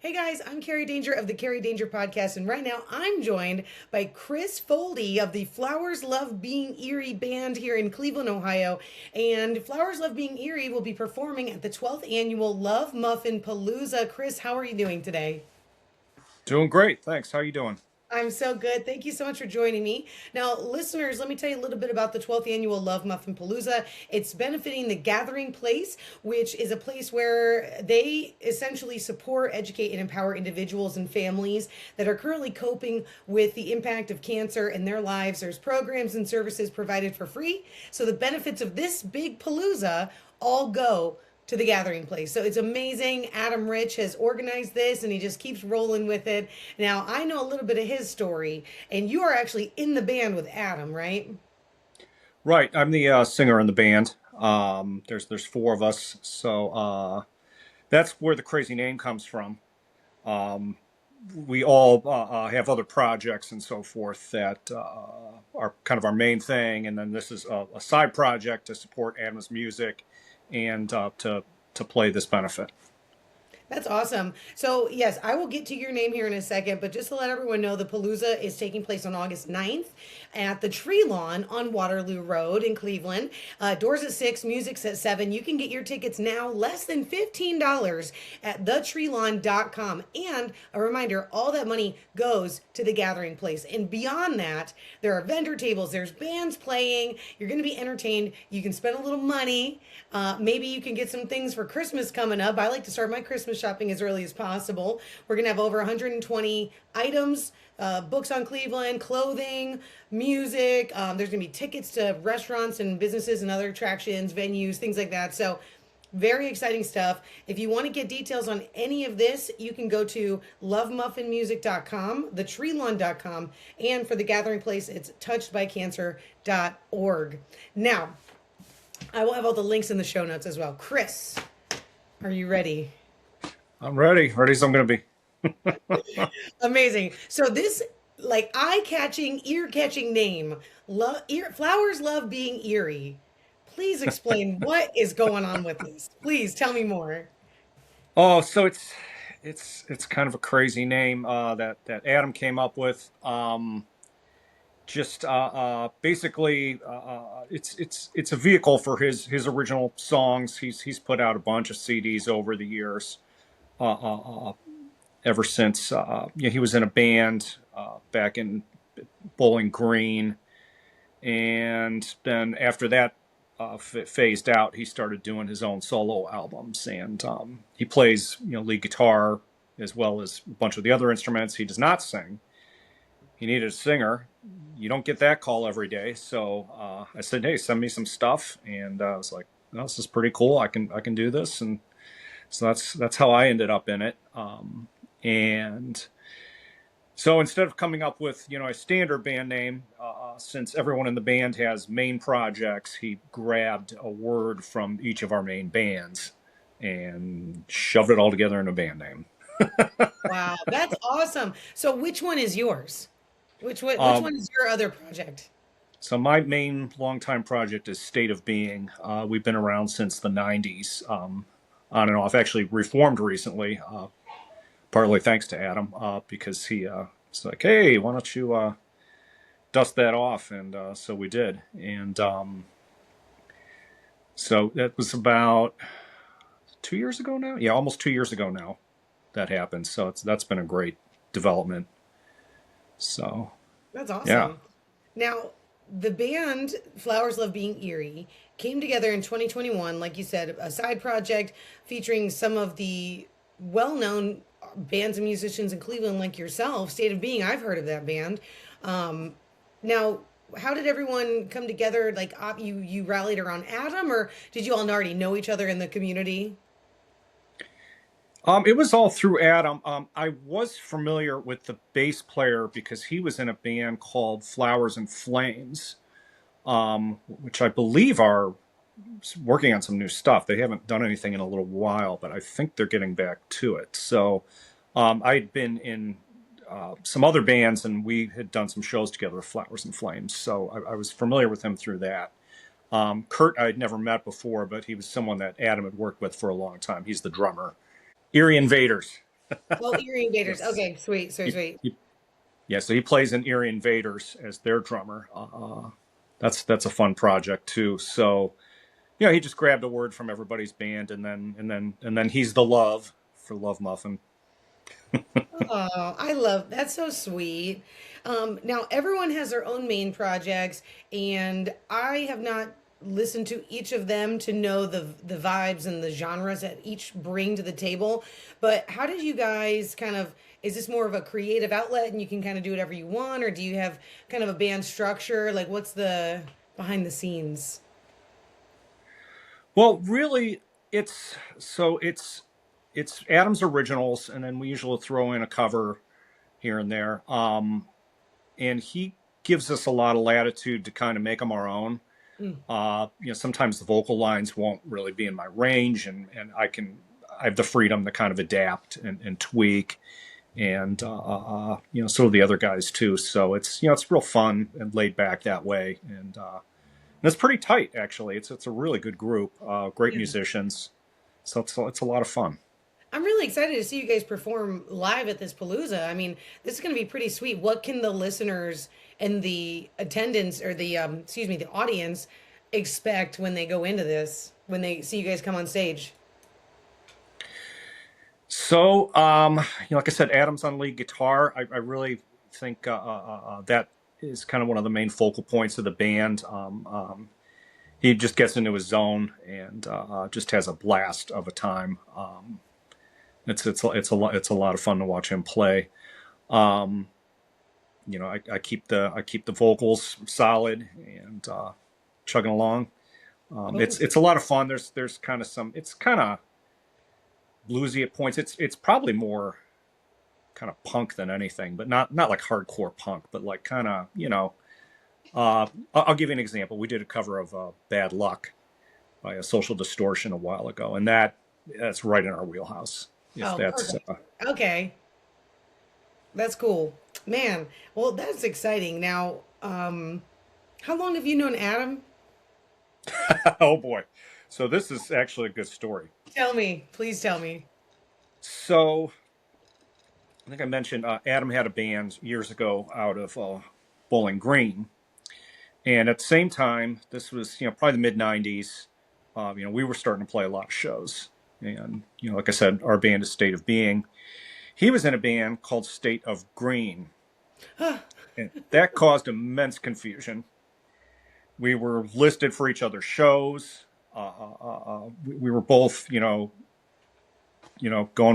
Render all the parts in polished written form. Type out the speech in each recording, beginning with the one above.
Hey guys, I'm Carrie Danger of the Carrie Danger Podcast, and right now I'm joined by Chris Foldi of the Flowers Love Being Eerie band here in Cleveland, Ohio. And Flowers Love Being Eerie will be performing at the 12th Annual Love Muffin Palooza. Chris, how are you doing today? Doing great, thanks. How you doing? I'm so good. Thank you so much for joining me. Now, listeners, let me tell you a little bit about the 12th Annual Love Muffin Palooza. It's benefiting the Gathering Place, which is a place where they essentially support, educate, and empower individuals and families that are currently coping with the impact of cancer in their lives. There's programs and services provided for free. So the benefits of this big palooza all go to the Gathering Place. So it's amazing. Adam Rich has organized this and he just keeps rolling with it. Now, I know a little bit of his story, and you are actually in the band with Adam, right? Right, I'm the singer in the band. There's four of us, so that's where the crazy name comes from. Um, we all have other projects and so forth that are kind of our main thing, and then this is a side project to support Adam's music and to play this benefit. That's awesome. So, yes, I will get to your name here in a second, but just to let everyone know, the Palooza is taking place on August 9th at the Treelawn on Waterloo Road in Cleveland. Doors at 6, music's at 7. You can get your tickets now less than $15 at thetreelawn.com. And a reminder, all that money goes to the Gathering Place. And beyond that, there are vendor tables, there's bands playing. You're going to be entertained. You can spend a little money. Maybe you can get some things for Christmas coming up. I like to start my Christmas shopping as early as possible. We're going to have over 120 items, books on Cleveland, clothing, music. There's going to be tickets to restaurants and businesses and other attractions, venues, things like that. So, very exciting stuff. If you want to get details on any of this, you can go to lovemuffinmusic.com, thetreelawn.com, and for the Gathering Place, it's touchedbycancer.org. Now, I will have all the links in the show notes as well. Chris, are you ready? I'm ready as I'm going to be. Amazing. So this like eye-catching, ear-catching name, flowers love being eerie. Please explain what is going on with this. Please tell me more. Oh, so it's kind of a crazy name that Adam came up with. Just basically it's a vehicle for his original songs. He's put out a bunch of CDs over the years. Uh, uh, uh, Ever since he was in a band back in Bowling Green, and then after that phased out, he started doing his own solo albums, and he plays lead guitar as well as a bunch of the other instruments. He does not sing. He needed a singer. You don't get that call every day. So I said, "Hey, send me some stuff." And I was like, "No, this is pretty cool. I can do this." And so that's how I ended up in it. And so instead of coming up with a standard band name, since everyone in the band has main projects, he grabbed a word from each of our main bands and shoved it all together in a band name. Wow, that's awesome. So which one is yours? Which Um, one is your other project? So my main longtime project is State of Being. We've been around since the '90s, on and off. Actually, reformed recently, partly thanks to Adam, because he's like, "Hey, why don't you dust that off?" And so we did. And so that was about 2 years ago now. Yeah, almost 2 years ago now that happened. So that's been a great development. So That's yeah. awesome. Now, the band Flowers Love Being Eerie came together in 2021, like you said, a side project featuring some of the well-known bands and musicians in Cleveland, like yourself. State of Being, I've heard of that band. Um, Now, how did everyone come together? Like, you rallied around Adam, or did you all already know each other in the community? It was all through Adam. I was familiar with the bass player because he was in a band called Flowers and Flames, which I believe are working on some new stuff. They haven't done anything in a little while, but I think they're getting back to it. So I'd been in some other bands, and we had done some shows together with Flowers and Flames. So I was familiar with him through that. Kurt, I'd never met before, but he was someone that Adam had worked with for a long time. He's the drummer. Eerie Invaders. Well, Eerie Invaders. Yes. Okay, sweet, sweet, He, sweet. he, yeah, so he plays in Eerie Invaders as their drummer. That's a fun project too. So he just grabbed a word from everybody's band, and then he's the love for Love Muffin. Oh, I love that's so sweet. Now everyone has their own main projects, and I have not listened to each of them to know the vibes and the genres that each bring to the table. But how did you guys kind of? Is this more of a creative outlet, and you can kind of do whatever you want, or do you have kind of a band structure? Like, what's the behind the scenes? Well, really, it's Adam's originals, and then we usually throw in a cover here and there. And he gives us a lot of latitude to kind of make them our own. Mm, Sometimes the vocal lines won't really be in my range, and I have the freedom to kind of adapt and tweak, and so do the other guys too. So it's real fun and laid back that way, and it's pretty tight actually. It's a really good group, great yeah. musicians, so it's a lot of fun. I'm really excited to see you guys perform live at this Palooza. I mean, this is going to be pretty sweet. What can the listeners and the attendants or the excuse me, the audience expect when they go into this, when they see you guys come on stage? So, like I said, Adam's on lead guitar. I really think that is kind of one of the main focal points of the band. He just gets into his zone and just has a blast of a time. It's a lot of fun to watch him play. Um, I keep the vocals solid and chugging along. Oh, It's a lot of fun. There's kind of it's kind of bluesy at points. It's probably more kind of punk than anything, but not like hardcore punk, but like kind of I'll give you an example. We did a cover of "Bad Luck" by a Social Distortion a while ago, and that's right in our wheelhouse. If oh, that's perfect. Okay, that's cool, man. Well, that's exciting. Now, how long have you known Adam? oh boy, so this is actually a good story. Tell me, please tell me. So I think I mentioned Adam had a band years ago out of Bowling Green, and at the same time, this was probably the mid '90s. We were starting to play a lot of shows, and like I said, our band is State of Being. He was in a band called State of Green, and that caused immense confusion. We were listed for each other's shows. We were both, going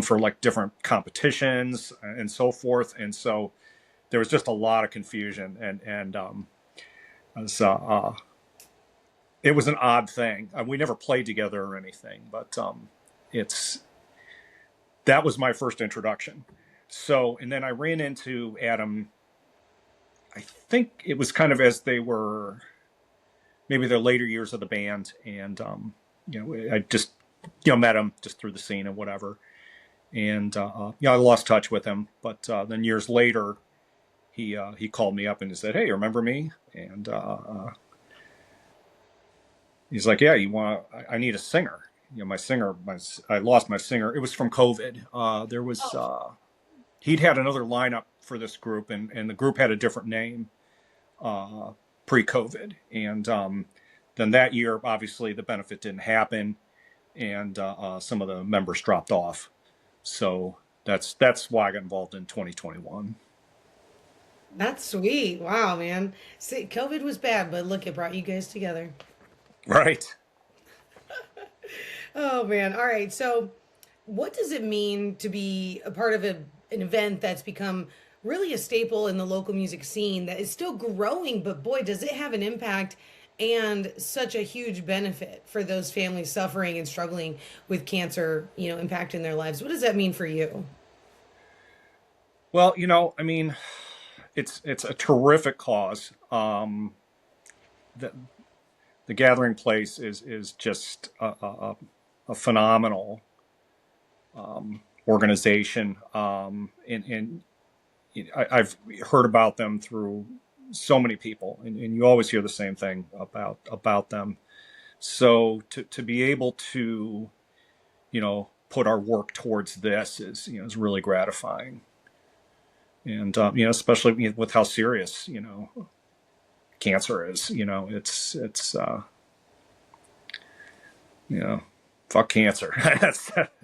for like different competitions and so forth, and so there was just a lot of confusion, and it was, it was an odd thing. We never played together or anything, but it's that was my first introduction. So, and then I ran into Adam. I think it was kind of as they were maybe their later years of the band, and I just met him just through the scene and whatever, and I lost touch with him, but then years later, he called me up and he said, "Hey, remember me?" And he's like, "Yeah, you want? I need a singer. My singer, I lost my singer. It was from COVID. There was Oh, he'd had another lineup for this group, and the group had a different name uh, pre-COVID, and then that year, obviously, the benefit didn't happen, and some of the members dropped off. So that's why I got involved in 2021. that's sweet. Wow, man. See, COVID was bad, but look, it brought you guys together. Right. Oh man. All right. So, what does it mean to be a part of an event that's become really a staple in the local music scene that is still growing, but boy, does it have an impact and such a huge benefit for those families suffering and struggling with cancer, impacting their lives. What does that mean for you? Well, I mean, it's a terrific cause. The the gathering place is just a phenomenal organization, and I've heard about them through so many people, and you always hear the same thing about them. So to be able to put our work towards this is really gratifying. And especially with how serious cancer is. It's you know, fuck cancer.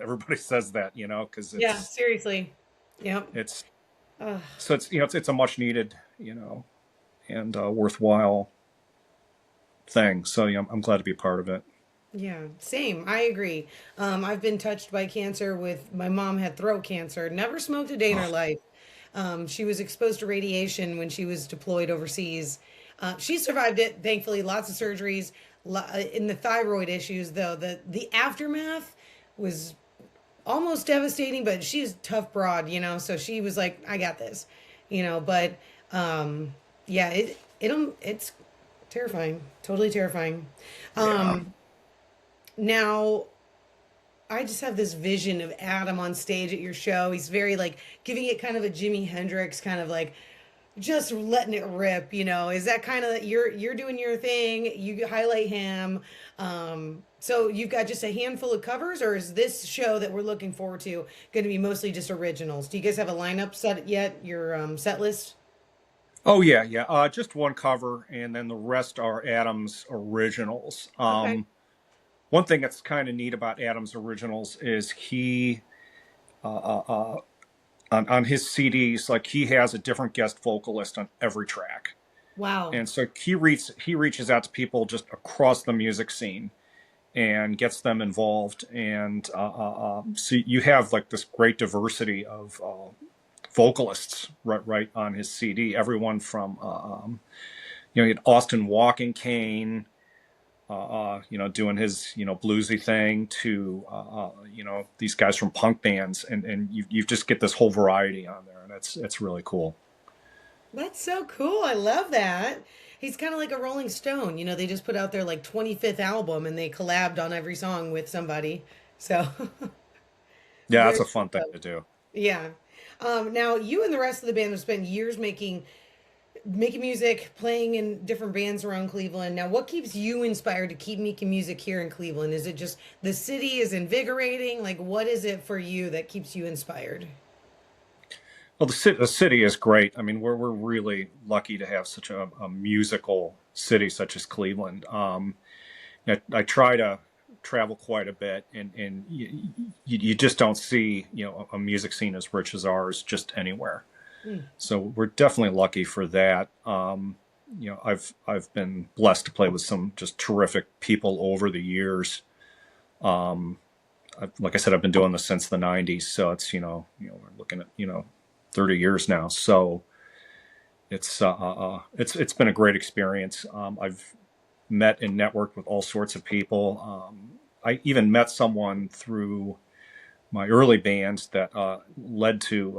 Everybody says that, because Yeah, seriously. Yep. it's Ugh. so it's a much needed, and worthwhile thing. So I'm glad to be a part of it. Yeah, same. I agree. I've been touched by cancer with my mom had throat cancer, never smoked a day in her Oh, life. She was exposed to radiation when she was deployed overseas. She survived it, thankfully, lots of surgeries. In the thyroid issues, though, the aftermath was almost devastating, but she's a tough broad, so she was like, I got this, but yeah, it's terrifying, totally terrifying. yeah. Um, Now, I just have this vision of Adam on stage at your show. He's very like giving it kind of a Jimi Hendrix kind of like just letting it rip, Is that kind of you're doing your thing, you highlight him. So you've got just a handful of covers, or is this show that we're looking forward to going to be mostly just originals? Do you guys have a lineup set yet? Your set list? Oh yeah, yeah. Just one cover, and then the rest are Adam's originals. Okay. One thing that's kind of neat about Adam's originals is he on his CDs, like he has a different guest vocalist on every track, Wow. and so he reaches out to people just across the music scene and gets them involved, and so you have like this great diversity of vocalists right on his CD. Everyone from you had Austin Walking Kane, doing his bluesy thing to these guys from punk bands, and you just get this whole variety on there, and it's really cool. That's so cool. I love that. He's kind of like a Rolling Stone. They just put out their like 25th album and they collabed on every song with somebody. So Yeah, very that's a fun thing cool. to do. Yeah. Now you and the rest of the band have spent years making music, playing in different bands around Cleveland. Now, what keeps you inspired to keep making music here in Cleveland? Is it just the city is invigorating? Like, what is it for you that keeps you inspired? Well, the city is great. I mean, we're really lucky to have such a musical city such as Cleveland. I try to travel quite a bit, and you just don't see a music scene as rich as ours just anywhere. Hmm. So we're definitely lucky for that. I've been blessed to play with some just terrific people over the years. Like I said, I've been doing this since the '90s, so it's we're looking at 30 years now. So it's been a great experience. I've met and networked with all sorts of people. I even met someone through my early bands that led to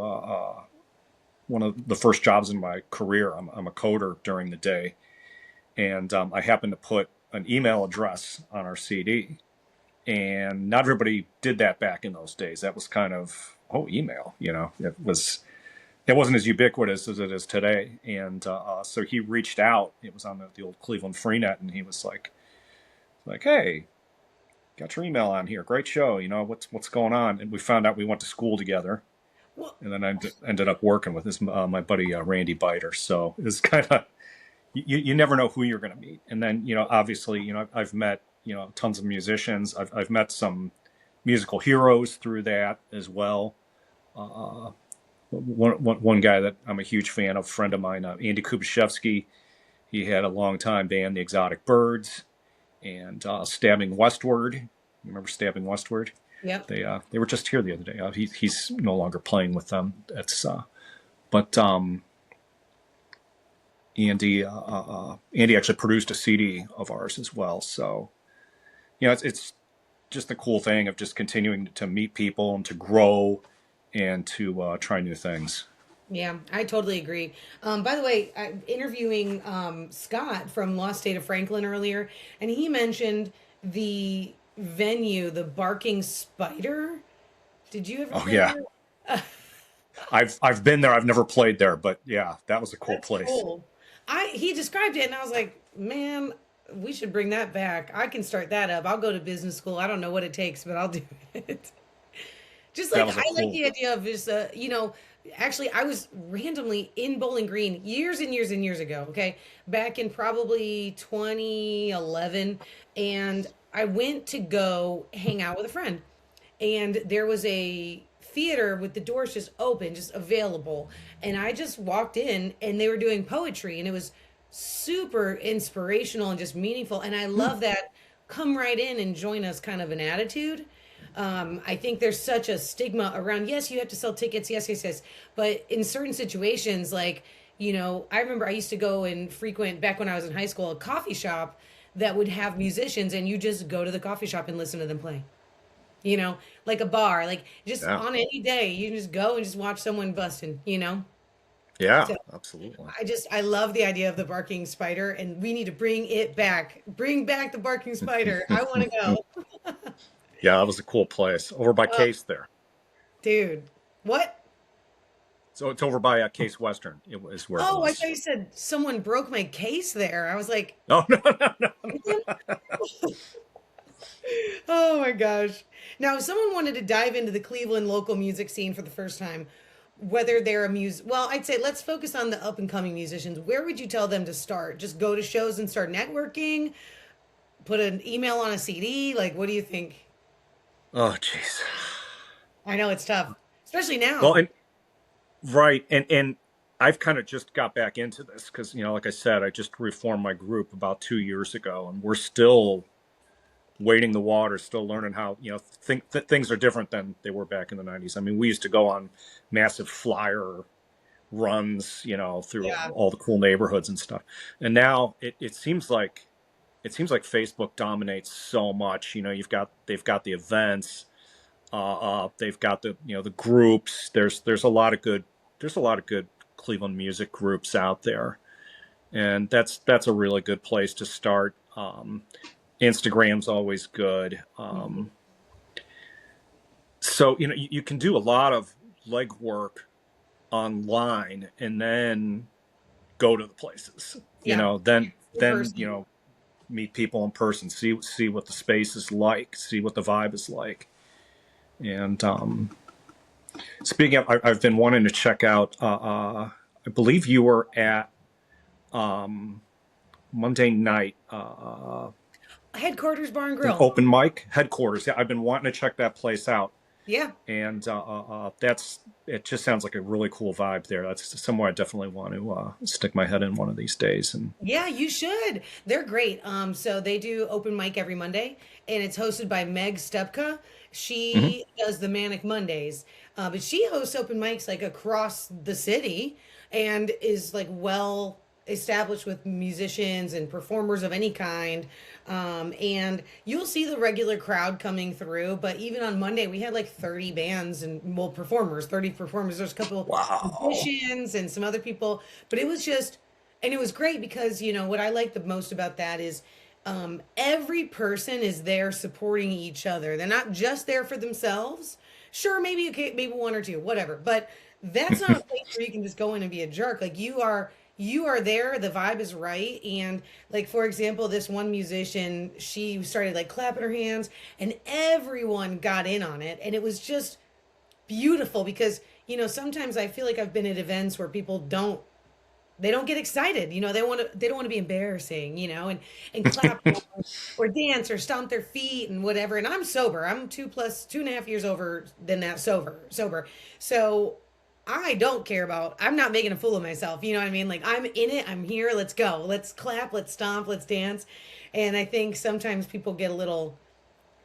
one of the first jobs in my career. I'm a coder during the day, and I happened to put an email address on our CD. And not everybody did that back in those days. That was kind of email. It wasn't as ubiquitous as it is today. And so he reached out. It was on the old Cleveland Freenet, and he was like, hey, got your email on here. Great show. What's going on? And we found out we went to school together, Well, and then ended up working with my buddy Randy Biter. So it's kind of you never know who you're going to meet. And then obviously I've met tons of musicians. I've met some musical heroes through that as well. One guy that I'm a huge fan of, friend of mine, Andy Kubashevsky. He had a long time band, the Exotic Birds, and Stabbing Westward. You remember Stabbing Westward? yep. They were just here the other day. He's no longer playing with them. But Andy actually produced a CD of ours as well. So it's just the cool thing of just continuing to meet people and to grow and to try new things. Yeah, I totally agree. By the way, I'm interviewing Scott from Lost State of Franklin earlier, and he mentioned the venue, the Barking Spider. Did you ever Oh play yeah, there? I've been there. I've never played there, but yeah, that was a cool That's place. cool. He described it, and I was like, man, we should bring that back. I can start that up. I'll go to business school. I don't know what it takes, but I'll do it. Just That like was I a like cool. the idea of just actually I was randomly in Bowling Green years and years and years ago, okay? Back in probably 2011, and I went to go hang out with a friend. And there was a theater with the doors just open, just available. And I just walked in and they were doing poetry and it was super inspirational and just meaningful. And I Hmm. love that come right in and join us kind of an attitude. I think there's such a stigma around, yes, you have to sell tickets, yes, yes, yes. But in certain situations, like, I remember I used to go and frequent back when I was in high school, a coffee shop that would have musicians, and you just go to the coffee shop and listen to them play. Like a bar, like just Yeah. on any day, you just go and just watch someone busting. Yeah. So Absolutely. I love the idea of the barking spider, and we need to bring it back. Bring back the barking spider. I want to go. Yeah, that was a cool place over by Oh, Case there. dude. What? So it's over by Case Western. It was where it Oh, I was. thought you said someone broke my case there. I was like, Oh no, no, no. oh my gosh. Now, if someone wanted to dive into the Cleveland local music scene for the first time, whether they're well, I'd say let's focus on the up and coming musicians. Where would you tell them to start? Just go to shows and start networking? Put an email on a CD? Like, what do you think? Oh jeez. I know it's tough, especially Well, now. and right, and I've kind of just got back into this because like I said, I just reformed my group about 2 years ago, and we're still wading the water, still learning how think that things are different than they were back in the '90s. I mean, we used to go on massive flyer runs, through Yeah. all the cool neighborhoods and stuff, and now it seems like Facebook dominates so much. They've got the events, they've got the groups. There's a lot of good Cleveland music groups out there, and that's a really good place to start. Instagram's always good. Mhm. So you can do a lot of legwork online and then go to the places. Yeah. In Then person. meet people in person, see what the space is like, see what the vibe is like. And speaking of, I've been wanting to check out. I believe you were at um, Monday night Headquarters Bar and an Grill. open mic headquarters. Yeah, I've been wanting to check that place out, Yeah. and that's it. Just sounds like a really cool vibe there. That's somewhere I definitely want to stick my head in one of these days. And Yeah, you should. They're great. So they do open mic every Monday, and it's hosted by Meg Stepka. Mhm. She does the Manic Mondays, but she hosts open mics like across the city, and is like well established with musicians and performers of any kind. And you'll see the regular crowd coming through, but even on Monday we had like 30 bands and well performers, 30 performers. There's a couple Wow. musicians and some other people, but it was just and it was great because what I like the most about that is every person is there supporting each other. They're not just there for themselves. Sure, maybe okay, maybe one or two, whatever. But that's not a place where you can just go in and be a jerk. Like you are there, the vibe is right. And like for example, this one musician, she started like clapping her hands and everyone got in on it. And it was just beautiful because sometimes I feel like I've been at events where people don't get excited. They don't want to be embarrassing, and clap or dance or stomp their feet and whatever. And I'm sober. I'm 2.5 years over than that sober. So I don't care about. I'm not making a fool of myself. You know what I mean? Like I'm in it. I'm here. Let's go. Let's clap. Let's stomp. Let's dance. And I think sometimes people get a little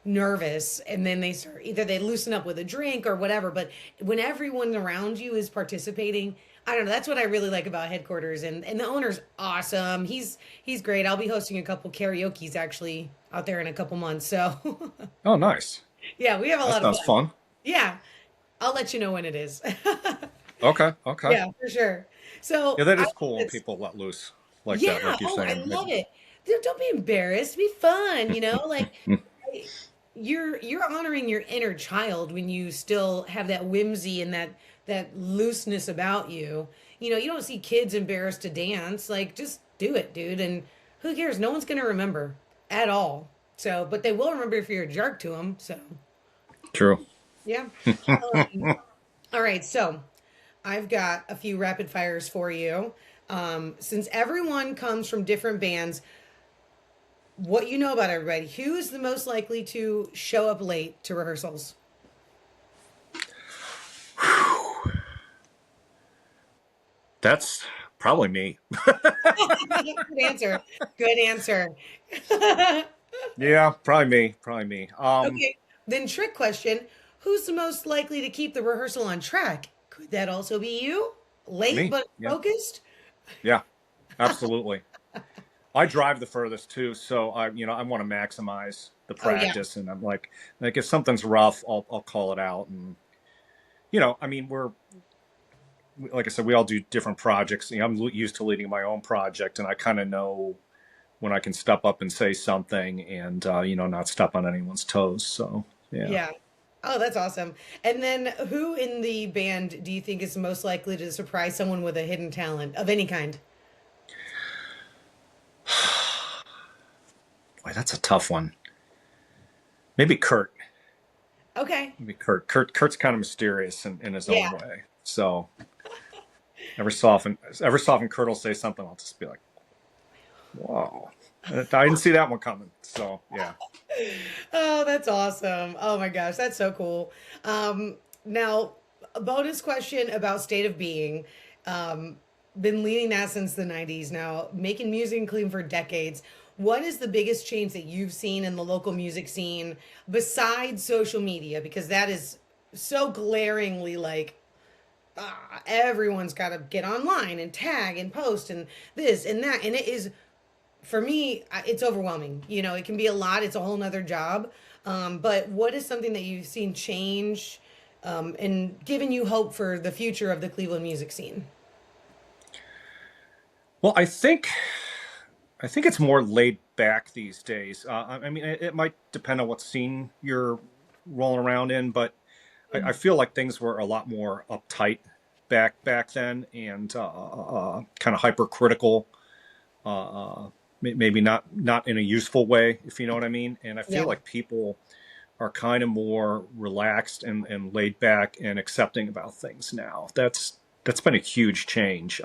nervous and then they start either they loosen up with a drink or whatever, but when everyone around you is participating, I don't know, that's what I really like about headquarters. And the owner's awesome. He's great. I'll be hosting a couple karaoke's actually out there in a couple months, so Oh, nice. yeah, we have a That lot of sounds fun. fun. Yeah, I'll let you know when it is. Okay. Okay. Yeah, for sure. Yeah, So that I is think cool when it's people let loose like that, yeah. like you're Oh, I saying. love it. Dude, don't be embarrassed. Be fun. Like Mm. I- you're honoring your inner child when you still have that whimsy and that looseness about you. You don't see kids embarrassed to dance. Like just do it, dude. And who cares? No one's gonna remember at all. So, but they will remember if you're a jerk to them. So, True. Yeah. All right, so I've got a few rapid fires for you. Since everyone comes from different bands, what you know about everybody, who is the most likely to show up late to rehearsals? That's probably me. Good answer. Good answer. Yeah, probably me. Probably me. Okay, then trick question. Who's the most likely to keep the rehearsal on track? Could that also be you? Late Me. but Yeah. focused? Yeah. Absolutely. I drive the furthest too, so I want to maximize the Oh, yeah. practice, and I'm like if something's rough, I'll call it out, and I mean, we're like I said, we all do different projects. I'm used to leading my own project, and I kind of know when I can step up and say something, and not step on anyone's toes. So yeah, Yeah. Oh, that's awesome. And then who in the band do you think is most likely to surprise someone with a hidden talent of any kind? boy, that's a tough one. Maybe Kurt. Okay. Maybe Kurt. Kurt's kind of mysterious in his Yeah. own way. So every so often, Kurt will say something. I'll just be like, "Whoa, I didn't see that one coming." So yeah. Oh, that's awesome. Oh my gosh, that's so cool. Now, a bonus question about State of Being. Um, been leading that since the 90s now, making music in Cleveland for decades. What is the biggest change that you've seen in the local music scene besides social media? Because that is so glaringly like everyone's got to get online and tag and post and this and that. And it is, for me, it's overwhelming. It can be a lot. It's a whole nother job. But what is something that you've seen change and given you hope for the future of the Cleveland music scene? Well, I think it's more laid back these days. I mean, it might depend on what scene you're rolling around in, but I feel like things were a lot more uptight back then, and kind of hypercritical. Maybe not in a useful way, if you know what I mean. And I feel Yeah. like people are kind of more relaxed and laid back and accepting about things now. That's been a huge change.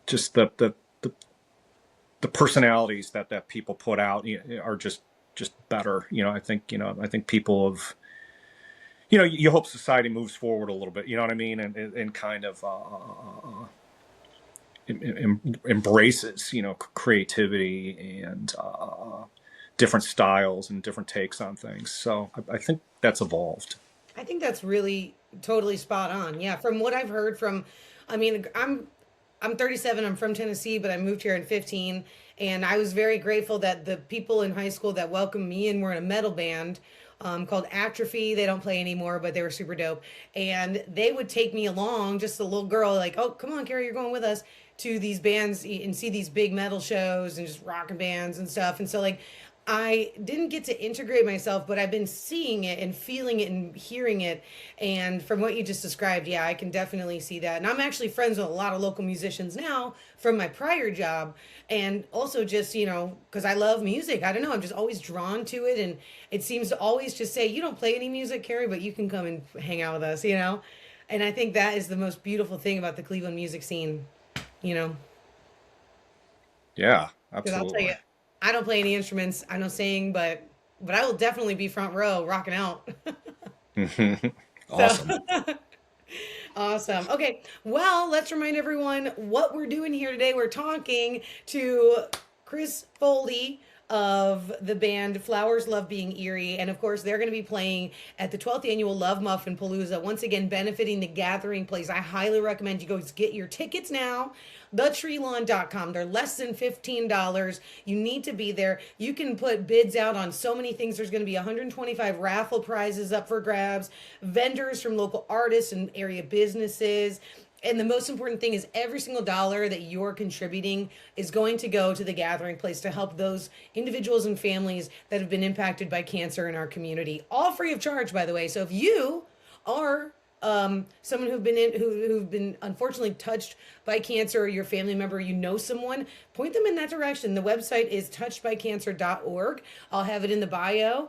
Just the personalities that people put out are just better. I think people have you hope society moves forward a little bit. You know what I mean, and kind of embraces creativity and different styles and different takes on things. So I think that's evolved. I think that's really totally spot on. Yeah, from what I've heard from, I mean, I'm 37. I'm from Tennessee, but I moved here in 15, and I was very grateful that the people in high school that welcomed me in were in a metal band called Atrophy. They don't play anymore, but they were super dope, and they would take me along, just a little girl, like, oh, come on, Carrie, you're going with us to these bands and see these big metal shows and just rocking bands and stuff. And so like I didn't get to integrate myself, but I've been seeing it and feeling it and hearing it. And from what you just described, yeah, I can definitely see that. And I'm actually friends with a lot of local musicians now from my prior job. And also just, because I love music. I don't know, I'm just always drawn to it. And it seems to always just say, you don't play any music, Carrie, but you can come and hang out with us. And I think that is the most beautiful thing about the Cleveland music scene, you know? Yeah, Because I'll tell you, absolutely. I don't play any instruments. I don't sing, but I will definitely be front row rocking out. So Awesome. awesome. Okay, well, let's remind everyone what we're doing here today. We're talking to Chris Foldi of the band Flowers Love Being Eerie. And of course, they're going to be playing at the 12th Annual Love Muffin Palooza, once again benefiting the Gathering Place. I highly recommend you guys get your tickets now. TheTreelawn.com. They're less than $15. You need to be there. You can put bids out on so many things. There's going to be 125 raffle prizes up for grabs, vendors from local artists and area businesses. And the most important thing is every single dollar that you're contributing is going to go to the Gathering Place to help those individuals and families that have been impacted by cancer in our community. All free of charge, by the way. So if you are someone who've been unfortunately touched by cancer, or your family member, you know someone, point them in that direction. The website is touchedbycancer.org. I'll have it in the bio.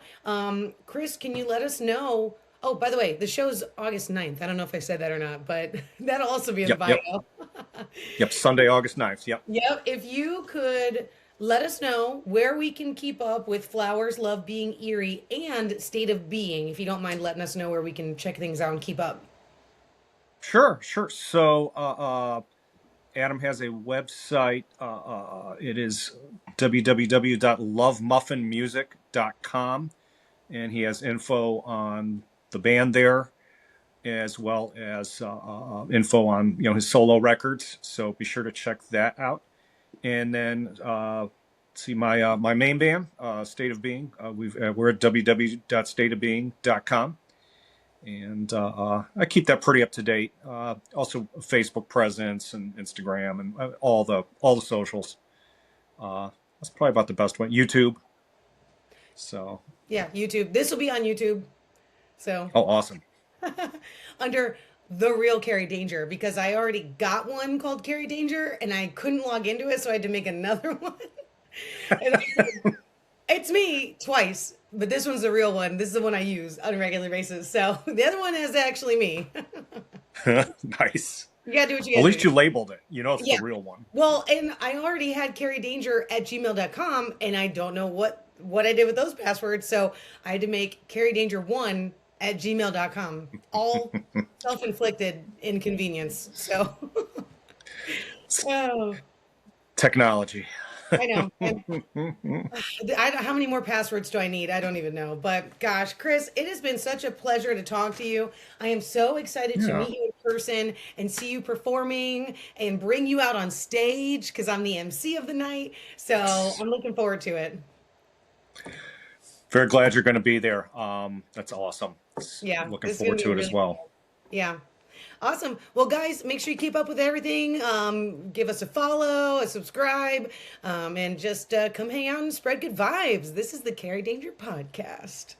Chris, can you let us know? Oh, by the way, the show's August 9th. I don't know if I said that or not, but that'll also be in the Yep, yep, bio. yep. Sunday, August 9th. Yep. Yep. If you could let us know where we can keep up with Flowers Love Being Eerie and State of Being, if you don't mind letting us know where we can check things out and keep up. Sure, sure. So, Adam has a website. It is www.lovemuffinmusic.com, and he has info on the band there, as well as info on his solo records. So be sure to check that out. And then see my main band, State of Being. We're at www.stateofbeing.com. And I keep that pretty up to date. Also, a Facebook presence and Instagram and all the socials. That's probably about the best one. YouTube. So. Yeah, YouTube. This will be on YouTube. So. Oh, awesome. Under the real Carrie Danger, because I already got one called Carrie Danger and I couldn't log into it, so I had to make another one. It's me twice, but this one's the real one. This is the one I use on a regular basis. So the other one is actually me. Nice. You gotta do what you gotta At least do. you labeled it. It's Yeah. the real one. Well, and I already had carriedanger@gmail.com, and I don't know what I did with those passwords, so I had to make carriedanger1@gmail.com. All self-inflicted inconvenience. So, oh, Technology. I know. How many more passwords do I need? I don't even know. But gosh, Chris, it has been such a pleasure to talk to you. I am so excited to Yeah. meet you in person and see you performing and bring you out on stage because I'm the MC of the night. So I'm looking forward to it. Very glad you're going to be there. That's awesome. Yeah, Looking this is forward gonna to be it as really well. cool. Yeah. Awesome. Well, guys, make sure you keep up with everything. Give us a follow, a subscribe, and just come hang out and spread good vibes. This is the Carrie Danger Podcast.